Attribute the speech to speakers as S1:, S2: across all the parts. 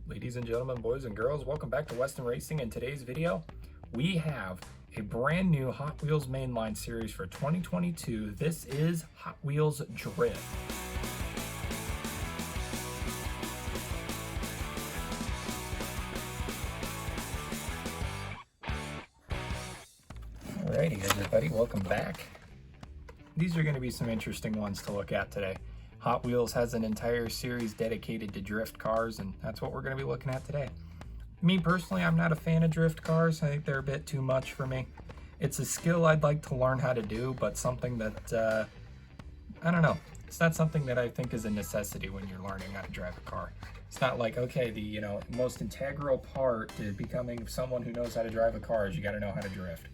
S1: Ladies and gentlemen, boys and girls, welcome back to Weston Racing. In today's video, we have a brand new Hot Wheels Mainline series for 2022. This is Hot Wheels Drift. Alrighty, everybody, welcome back. These are going to be some interesting ones to look at today. Hot Wheels has an entire series dedicated to drift cars, and that's what we're going to be looking at today. Me personally, I'm not a fan of drift cars. I think they're a bit too much for me. It's a skill I'd like to learn how to do, but something that, I don't know. It's not something that I think is a necessity when you're learning how to drive a car. It's not like, okay, the most integral part to becoming someone who knows how to drive a car is you got to know how to drift.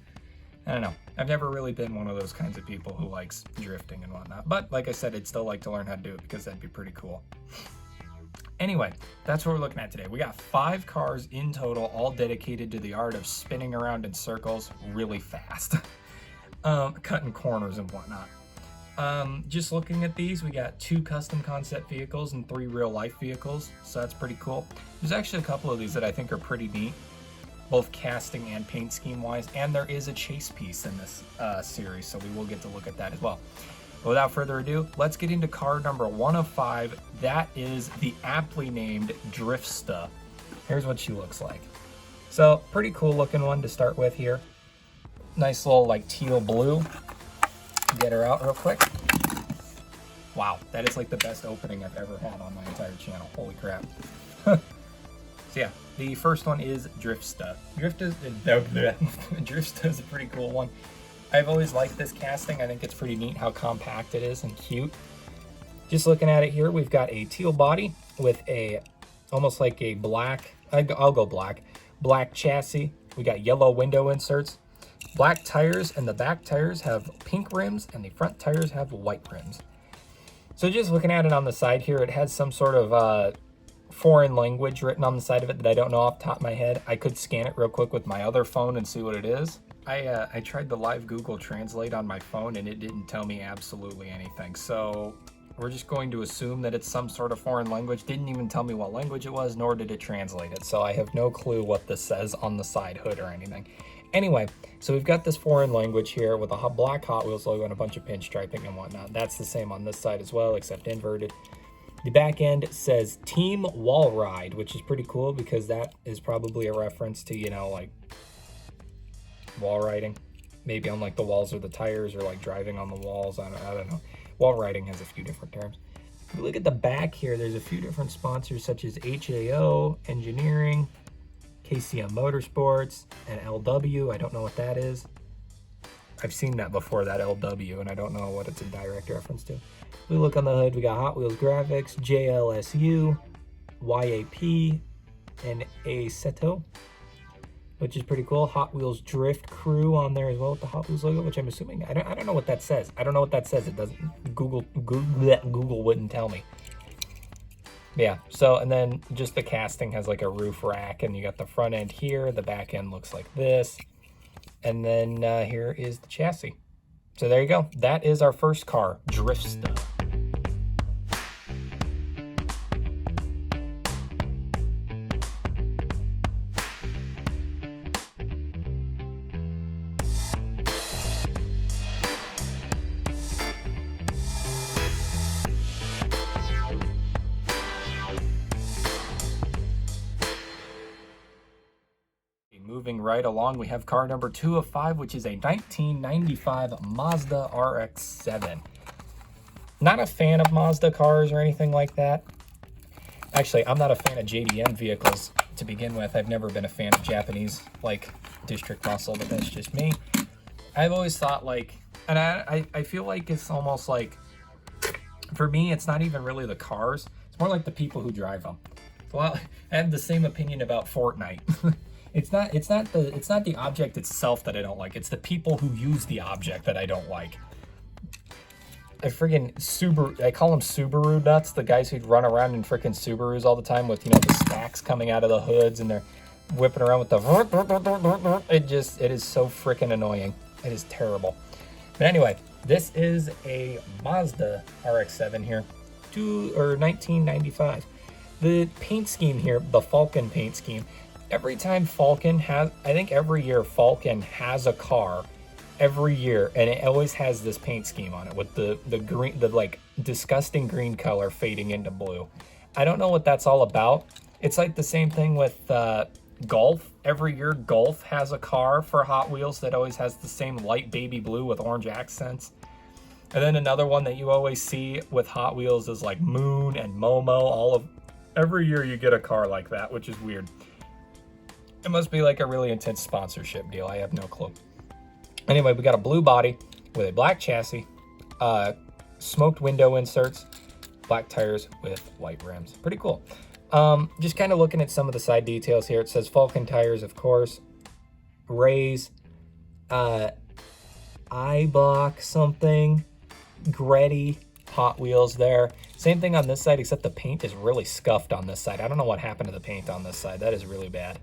S1: I don't know. I've never really been one of those kinds of people who likes drifting and whatnot. But like I said, I'd still like to learn how to do it because that'd be pretty cool. Anyway, that's what we're looking at today. We got 5 cars in total, all dedicated to the art of spinning around in circles really fast. Cutting corners and whatnot. Just looking at these, we got 2 custom concept vehicles and 3 real life vehicles. So that's pretty cool. There's actually a couple of these that I think are pretty neat, both casting and paint scheme wise, and there is a chase piece in this series, so we will get to look at that as well. But without further ado, let's get into car number 1 of 5. That is the aptly named Driftsta. Here's what she looks like. So pretty cool looking one to start with here. Nice little like teal blue. Get her out real quick. Wow, that is like the best opening I've ever had on my entire channel. Holy crap. So yeah, the first one is Driftsta. Driftsta is a pretty cool one. I've always liked this casting. I think it's pretty neat how compact it is and cute. Just looking at it here, we've got a teal body with a almost like a black, I'll go black chassis. We got yellow window inserts, black tires, and the back tires have pink rims and the front tires have white rims. So just looking at it on the side here, it has some sort of foreign language written on the side of it that I don't know off the top of my head. I could scan it real quick with my other phone and see what it is. I tried the live Google Translate on my phone and it didn't tell me absolutely anything. So we're just going to assume that it's some sort of foreign language. Didn't even tell me what language it was, nor did it translate it. So I have no clue what this says on the side hood or anything. Anyway, so we've got this foreign language here with a black Hot Wheels logo and a bunch of pinstriping and whatnot. That's the same on this side as well, except inverted. The back end says Team Wall Ride, which is pretty cool because that is probably a reference to, like wall riding. Maybe on like the walls or the tires, or like driving on the walls. I don't know. Wall riding has a few different terms. If you look at the back here, there's a few different sponsors such as HAO Engineering, KCM Motorsports, and LW. I don't know what that is. I've seen that before, that LW, and I don't know what it's a direct reference to. We look on the hood, we got Hot Wheels Graphics, JLSU, YAP, and Aceto, which is pretty cool. Hot Wheels Drift Crew on there as well with the Hot Wheels logo, which I'm assuming, I don't know what that says. I don't know what that says. It doesn't, Google wouldn't tell me. Yeah, so, and then just the casting has like a roof rack, and you got the front end here, the back end looks like this, and then here is the chassis. So there you go. That is our first car, Driftsta. Moving right along, we have car number 2 of 5, which is a 1995 Mazda RX-7. Not a fan of Mazda cars or anything like that. Actually, I'm not a fan of JDM vehicles to begin with. I've never been a fan of Japanese, like District Muscle, but that's just me. I've always thought and I feel like it's almost like, for me, it's not even really the cars. It's more like the people who drive them. Well, I have the same opinion about Fortnite. It's not the object itself that I don't like. It's the people who use the object that I don't like. I call them Subaru nuts, the guys who run around in freaking Subarus all the time with, the stacks coming out of the hoods and they're whipping around with the it is so freaking annoying. It is terrible. But anyway, this is a Mazda RX-7 here, 1995. The paint scheme here, the Falcon paint scheme, every time Falcon has, I think every year Falcon has a car every year, and it always has this paint scheme on it with the green, the like disgusting green color fading into blue. I don't know what that's all about. It's like the same thing with Golf. Every year Golf has a car for Hot Wheels that always has the same light baby blue with orange accents. And then another one that you always see with Hot Wheels is like Moon and Momo. Every year you get a car like that, which is weird. It must be like a really intense sponsorship deal. I have no clue. Anyway, we got a blue body with a black chassis, smoked window inserts, black tires with white rims. Pretty cool. Just kind of looking at some of the side details here. It says Falcon tires, of course. Rays, Eibach something, Gretty, Hot Wheels there. Same thing on this side, except the paint is really scuffed on this side. I don't know what happened to the paint on this side. That is really bad.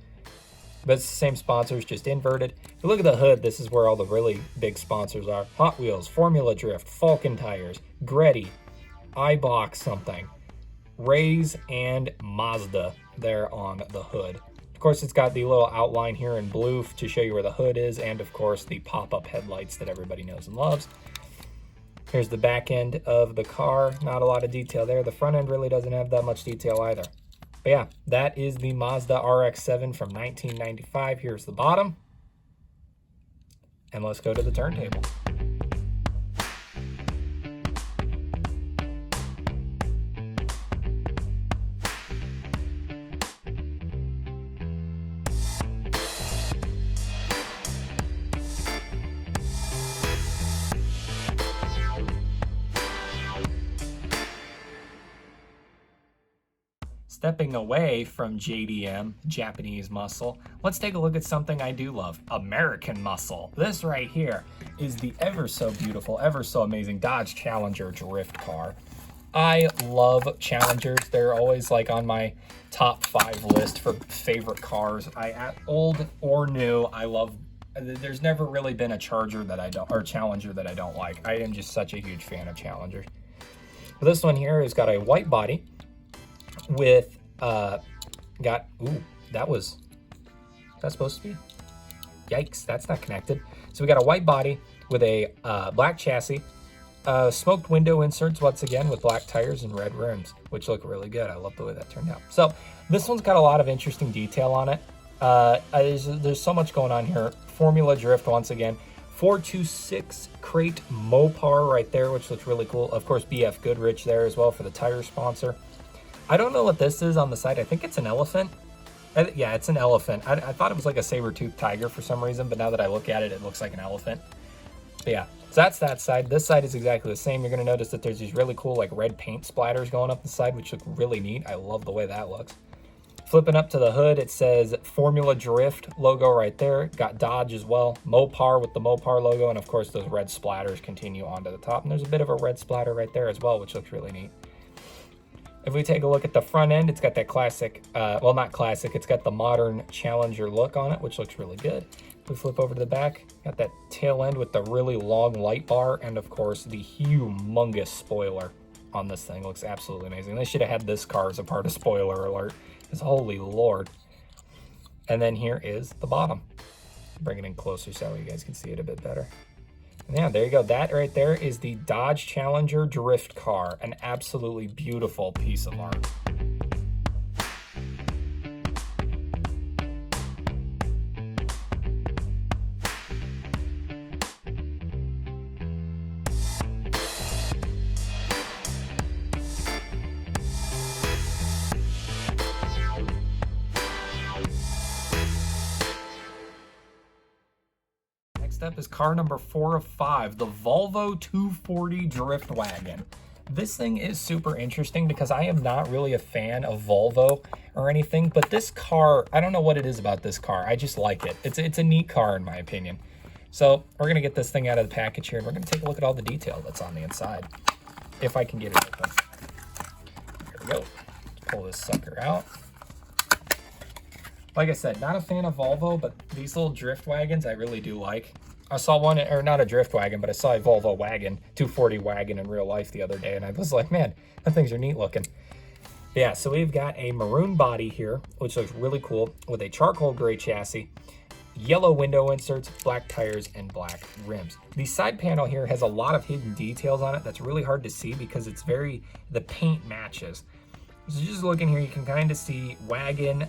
S1: But it's the same sponsors, just inverted. If you look at the hood, this is where all the really big sponsors are. Hot Wheels, Formula Drift, Falcon Tires, Gretty, Eibach something, Rays, and Mazda there on the hood. Of course, it's got the little outline here in blue to show you where the hood is, and of course, the pop-up headlights that everybody knows and loves. Here's the back end of the car. Not a lot of detail there. The front end really doesn't have that much detail either. But yeah, that is the Mazda RX-7 from 1995. Here's the bottom. And let's go to the turntable. Stepping away from JDM, Japanese muscle, let's take a look at something I do love, American muscle. This right here is the ever so beautiful, ever so amazing Dodge Challenger drift car. I love Challengers. They're always like on my top 5 list for favorite cars. Old or new, I love. There's never really been a Challenger that I don't like. I am just such a huge fan of Challengers. But this one here has got a white body with that's supposed to be, yikes, that's not connected. So we got a white body with a black chassis, smoked window inserts once again with black tires and red rims, which look really good. I love the way that turned out. So this one's got a lot of interesting detail on it. There's so much going on here. Formula Drift once again, 426 crate Mopar right there, which looks really cool. Of course, BF Goodrich there as well for the tire sponsor. I don't know what this is on the side. I think it's an elephant. Yeah, it's an elephant. I thought it was like a saber-toothed tiger for some reason, but now that I look at it, it looks like an elephant. But yeah, so that's that side. This side is exactly the same. You're going to notice that there's these really cool like red paint splatters going up the side, which look really neat. I love the way that looks. Flipping up to the hood, it says Formula Drift logo right there. Got Dodge as well. Mopar with the Mopar logo, and of course those red splatters continue onto the top. And there's a bit of a red splatter right there as well, which looks really neat. If we take a look at the front end, it's got that classic, well, not classic, it's got the modern Challenger look on it, which looks really good. If we flip over to the back, got that tail end with the really long light bar, and of course the humongous spoiler on this thing. Looks absolutely amazing. They should have had this car as a part of spoiler alert, because holy lord. And then here is the bottom. Bring it in closer so you guys can see it a bit better. Yeah, there you go. That right there is the Dodge Challenger drift car. An absolutely beautiful piece of art. Next up is car number 4 of 5, the Volvo 240 Drift Wagon. This thing is super interesting because I am not really a fan of Volvo or anything, but this car, I don't know what it is about this car. I just like it. It's a neat car in my opinion. So we're going to get this thing out of the package here, and we're going to take a look at all the detail that's on the inside, if I can get it open. Here we go. Let's pull this sucker out. Like I said, not a fan of Volvo, but these little drift wagons I really do like. I saw one, or not a drift wagon, but I saw a Volvo wagon, 240 wagon in real life the other day, and I was like, man, that things are neat looking. Yeah, so we've got a maroon body here, which looks really cool, with a charcoal gray chassis, yellow window inserts, black tires, and black rims. The side panel here has a lot of hidden details on it that's really hard to see because the paint matches. So just looking here, you can kind of see wagon.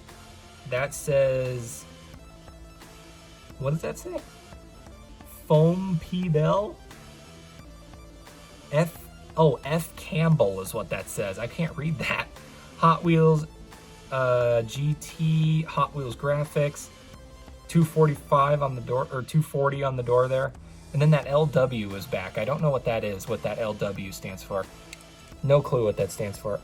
S1: That says, what does that say? Foam P. Bell? F. Campbell is what that says. I can't read that. Hot Wheels, GT, Hot Wheels graphics, 245 on the door, or 240 on the door there. And then that LW is back. I don't know what that is, what that LW stands for. No clue what that stands for.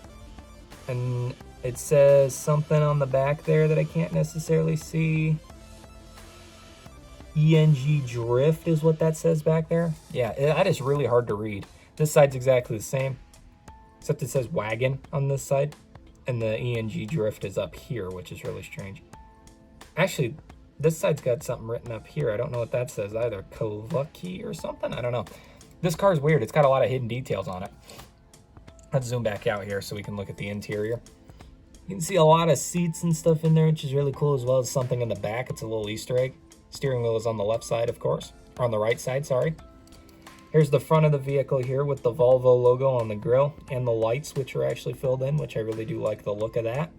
S1: And it says something on the back there that I can't necessarily see. ENG Drift is what that says back there. Yeah, that is really hard to read. This side's exactly the same, except it says wagon on this side, and the ENG Drift is up here, which is really strange. Actually, this side's got something written up here. I don't know what that says either. Kovuki or something? I don't know. This car is weird. It's got a lot of hidden details on it. Let's zoom back out here so we can look at the interior. You can see a lot of seats and stuff in there, which is really cool, as well as something in the back. It's a little Easter egg. Steering wheel is on the left side, of course. Or on the right side, sorry. Here's the front of the vehicle here with the Volvo logo on the grille and the lights, which are actually filled in, which I really do like the look of that.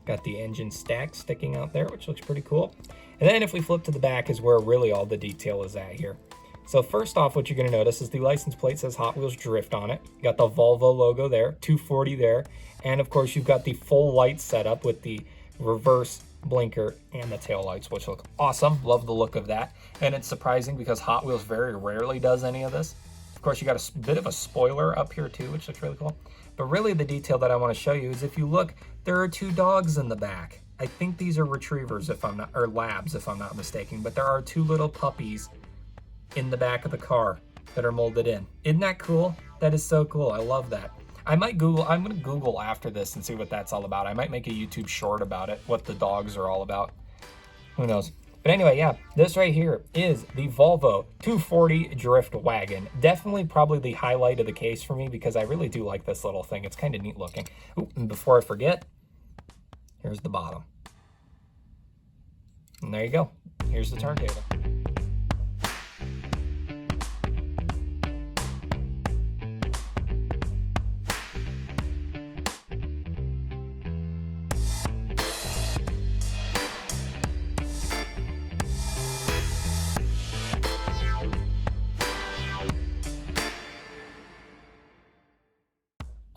S1: Got the engine stack sticking out there, which looks pretty cool. And then if we flip to the back is where really all the detail is at here. So first off, what you're going to notice is the license plate says Hot Wheels Drift on it. You got the Volvo logo there, 240 there. And of course, you've got the full light setup with the reverse blinker and the tail lights, which look awesome. Love the look of that. And it's surprising because Hot Wheels very rarely does any of this. Of course, you got a bit of a spoiler up here too, which looks really cool. But really the detail that I want to show you is if you look, there are 2 dogs in the back. I think these are retrievers if I'm not, or labs if I'm not mistaken, but there are 2 little puppies in the back of the car that are molded in. Isn't that cool? That is so cool. I love that. I'm going to Google after this and see what that's all about. I might make a YouTube short about it, what the dogs are all about. Who knows? But anyway, yeah, this right here is the Volvo 240 Drift Wagon. Definitely probably the highlight of the case for me because I really do like this little thing. It's kind of neat looking. Ooh, and before I forget, here's the bottom. And there you go. Here's the turntable.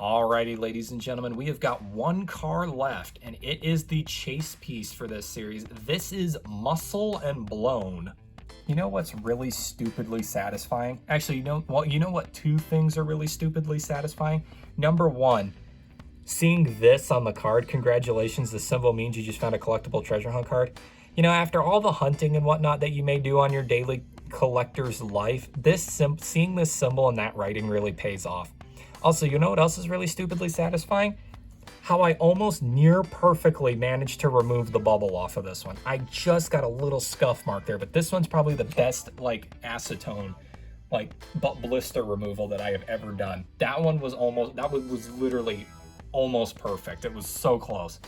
S1: Alrighty, ladies and gentlemen, we have got 1 car left, and it is the chase piece for this series. This is Muscle and Blown. You know what's really stupidly satisfying? Actually, you know what 2 things are really stupidly satisfying? Number 1, seeing this on the card, congratulations, the symbol means you just found a collectible treasure hunt card. You know, after all the hunting and whatnot that you may do on your daily collector's life, seeing this symbol and that writing really pays off. Also, you know what else is really stupidly satisfying? How I almost near perfectly managed to remove the bubble off of this one. I just got a little scuff mark there, but this one's probably the best acetone blister removal that I have ever done. That one was literally almost perfect. It was so close.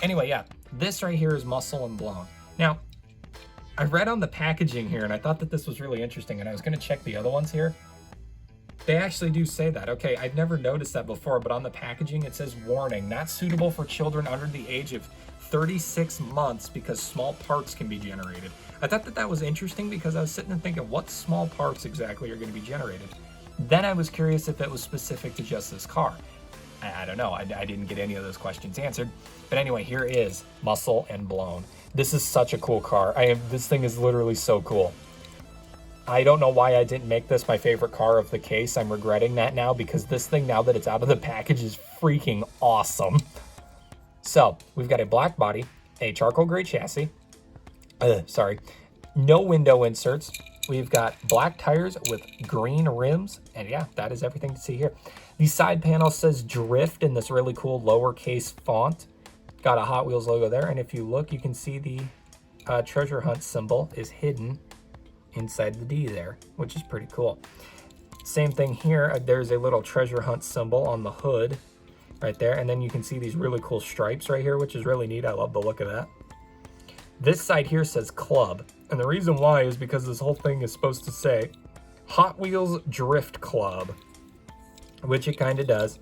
S1: Anyway, yeah, this right here is Muscle and Blown. Now, I read on the packaging here and I thought that this was really interesting, and I was going to check the other ones here. They actually do say that. Okay, I've never noticed that before, but on the packaging it says, warning, not suitable for children under the age of 36 months because small parts can be generated. I thought that was interesting because I was sitting and thinking, what small parts exactly are going to be generated? Then I was curious if it was specific to just this car. I don't know. I didn't get any of those questions answered. But anyway, here is Muscle and Blown. This is such a cool car. This thing is literally so cool. I don't know why I didn't make this my favorite car of the case. I'm regretting that now because this thing, now that it's out of the package, is freaking awesome. So, we've got a black body, a charcoal gray chassis, no window inserts. We've got black tires with green rims, and yeah, that is everything to see here. The side panel says Drift in this really cool lowercase font. Got a Hot Wheels logo there, and if you look, you can see the treasure hunt symbol is hidden inside the D there, which is pretty cool. Same thing here, there's a little treasure hunt symbol on the hood, right there. And then you can see these really cool stripes right here, which is really neat. I love the look of that. This side here says Club. And the reason why is because this whole thing is supposed to say Hot Wheels Drift Club, which it kind of does.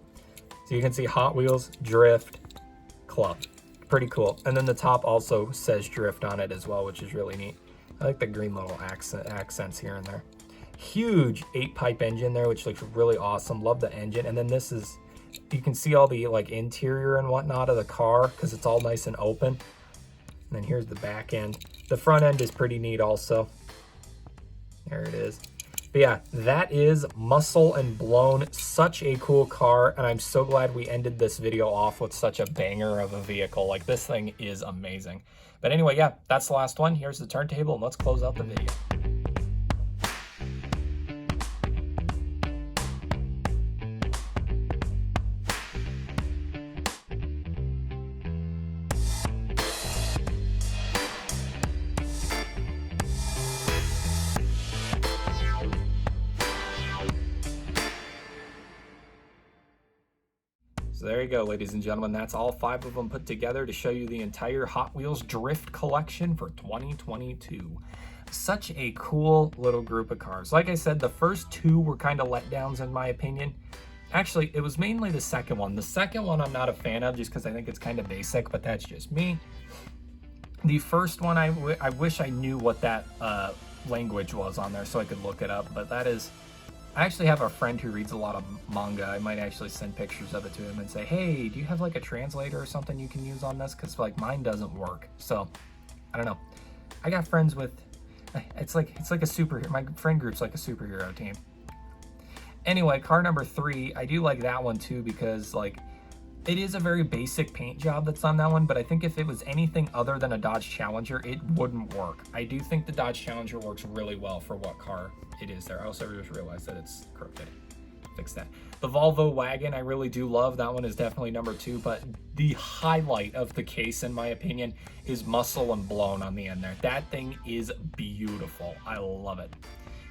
S1: So you can see Hot Wheels Drift Club. Pretty cool. And then the top also says Drift on it as well, which is really neat. I like the green little accents here and there. Huge 8-pipe engine there, which looks really awesome. Love the engine. And then this is, you can see all the like interior and whatnot of the car because it's all nice and open. And then here's the back end. The front end is pretty neat also. There it is. But yeah, that is Muscle and Blown. Such a cool car, and I'm so glad we ended this video off with such a banger of a vehicle. Like, this thing is amazing. But anyway, yeah, that's the last one. Here's the turntable, and let's close out the video. So there you go, ladies and gentlemen. That's all 5 of them put together to show you the entire Hot Wheels Drift collection for 2022. Such a cool little group of cars. Like I said, the first 2 were kind of letdowns in my opinion. Actually, it was mainly the second one. The second one I'm not a fan of just because I think it's kind of basic, but that's just me. The first one, I wish I knew what that language was on there so I could look it up, but that is... I actually have a friend who reads a lot of manga. I might actually send pictures of it to him and say, hey, do you have like a translator or something you can use on this? Because like mine doesn't work. So I don't know. I got friends with, it's like a superhero. My friend group's like a superhero team. Anyway, car number 3, I do like that one too because like it is a very basic paint job that's on that one, but I think if it was anything other than a Dodge Challenger, it wouldn't work. I do think the Dodge Challenger works really well for what car it is there. I also just realized that it's crooked. Fix that. The Volvo wagon, I really do love. That one is definitely number 2, but the highlight of the case, in my opinion, is Muscle and Blown on the end there. That thing is beautiful. I love it.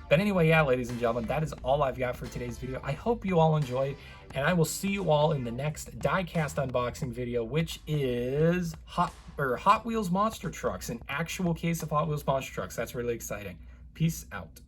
S1: But anyway, yeah, ladies and gentlemen, that is all I've got for today's video. I hope you all enjoyed, and I will see you all in the next diecast unboxing video, which is Hot Wheels Monster Trucks, an actual case of Hot Wheels Monster Trucks. That's really exciting. Peace out.